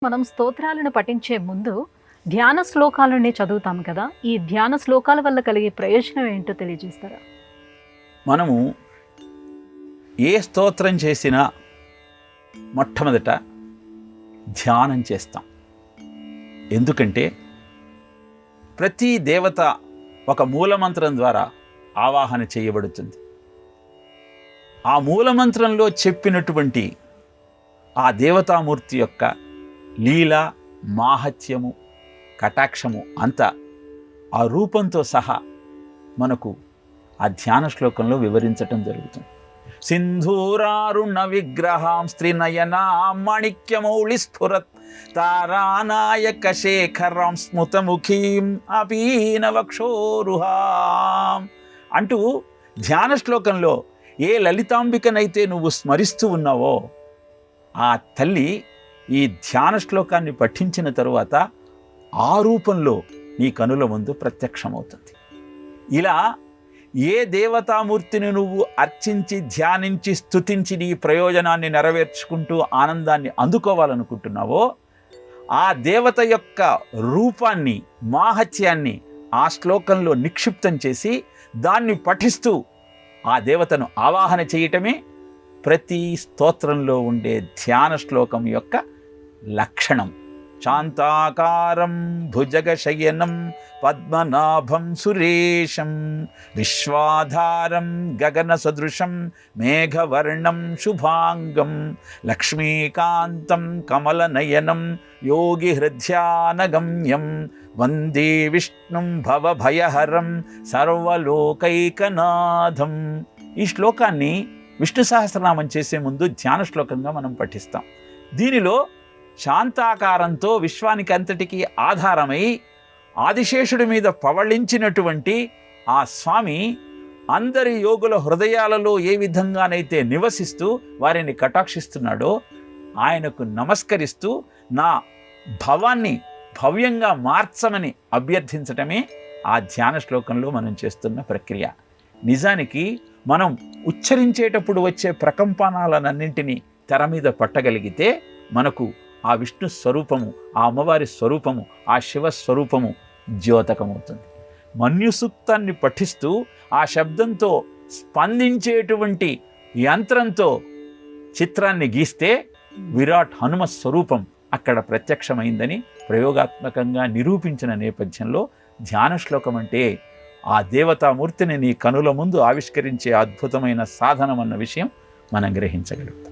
మనం స్తోత్రాలను పఠించే ముందు ధ్యాన శ్లోకాలని చదువుతాం కదా! ఈ ధ్యాన శ్లోకాల వల్ల కలిగే ప్రయోజనం ఏంటో తెలియజేస్తారా? మనము ఏ స్తోత్రం చేసినా మొట్టమొదట ధ్యానం చేస్తాం. ఎందుకంటే ప్రతి దేవత ఒక మూలమంత్రం ద్వారా ఆవాహన చేయబడుతుంది. ఆ మూలమంత్రంలో చెప్పినటువంటి ఆ దేవతామూర్తి యొక్క లీల, మాహత్యము, కటాక్షము అంతా ఆ రూపంతో సహా మనకు ఆ ధ్యాన శ్లోకంలో వివరించటం జరుగుతుంది. సింధూరారుణ విగ్రహాం స్త్రీనయనాం మాణిక్యమౌళి స్ఫురత్ తారానాయక శేఖరాం స్మృతముఖీం అపీనవక్షోరుహాం అంటూ ధ్యాన శ్లోకంలో ఏ లలితాంబికనైతే నువ్వు స్మరిస్తూ ఉన్నావో ఆ తల్లి ఈ ధ్యాన శ్లోకాన్ని పఠించిన తరువాత ఆ రూపంలో నీ కనుల ముందు ప్రత్యక్షమవుతుంది. ఇలా ఏ దేవతామూర్తిని నువ్వు అర్చించి, ధ్యానించి, స్తుతించి నీ ప్రయోజనాన్ని నెరవేర్చుకుంటూ ఆనందాన్ని అందుకోవాలనుకుంటున్నావో ఆ దేవత యొక్క రూపాన్ని, మాహత్యాన్ని ఆ శ్లోకంలో నిక్షిప్తం చేసి దాన్ని పఠిస్తూ ఆ దేవతను ఆవాహన చేయటమే ప్రతి స్తోత్రంలో ఉండే ధ్యాన శ్లోకం యొక్క లక్షణం. శాంతాకారం భుజగశయనం పద్మనాభం సురేశం విశ్వాధారం గగన సదృశం మేఘవర్ణం శుభాంగం లక్ష్మీకాంతం కమలనయనం యోగి హృద్యానగమ్యం వందే విష్ణుం భవభయహరం సర్వలోకైకనాథం. ఈ శ్లోకాన్ని విష్ణు సహస్రనామం చేసే ముందు ధ్యాన శ్లోకంగా మనం పఠిస్తాం. దీనిలో శాంతాకారంతో విశ్వానికి అంతటికీ ఆధారమై ఆదిశేషుడి మీద పవళించినటువంటి ఆ స్వామి అందరి యోగుల హృదయాలలో ఏ విధంగానైతే నివసిస్తూ వారిని కటాక్షిస్తున్నాడో ఆయనకు నమస్కరిస్తూ నా భవాన్ని భవ్యంగా మార్చమని అభ్యర్థించటమే ఆ ధ్యాన శ్లోకంలో మనం చేస్తున్న ప్రక్రియ. నిజానికి మనం ఉచ్చరించేటప్పుడు వచ్చే ప్రకంపనాలన్నింటినీ తెర మీద పట్టగలిగితే మనకు ఆ విష్ణు స్వరూపము, ఆ అమ్మవారి స్వరూపము, ఆ శివ స్వరూపము ద్యోతకమవుతుంది. మన్యుసూక్తాన్ని పఠిస్తూ ఆ శబ్దంతో స్పందించేటువంటి యంత్రంతో చిత్రాన్ని గీస్తే విరాట్ హనుమ స్వరూపం అక్కడ ప్రత్యక్షమైందని ప్రయోగాత్మకంగా నిరూపించిన నేపథ్యంలో ధ్యాన శ్లోకం అంటే ఆ దేవతామూర్తిని నీ కనుల ముందు ఆవిష్కరించే అద్భుతమైన సాధనం అన్న విషయం మనం గ్రహించగలుగుతాం.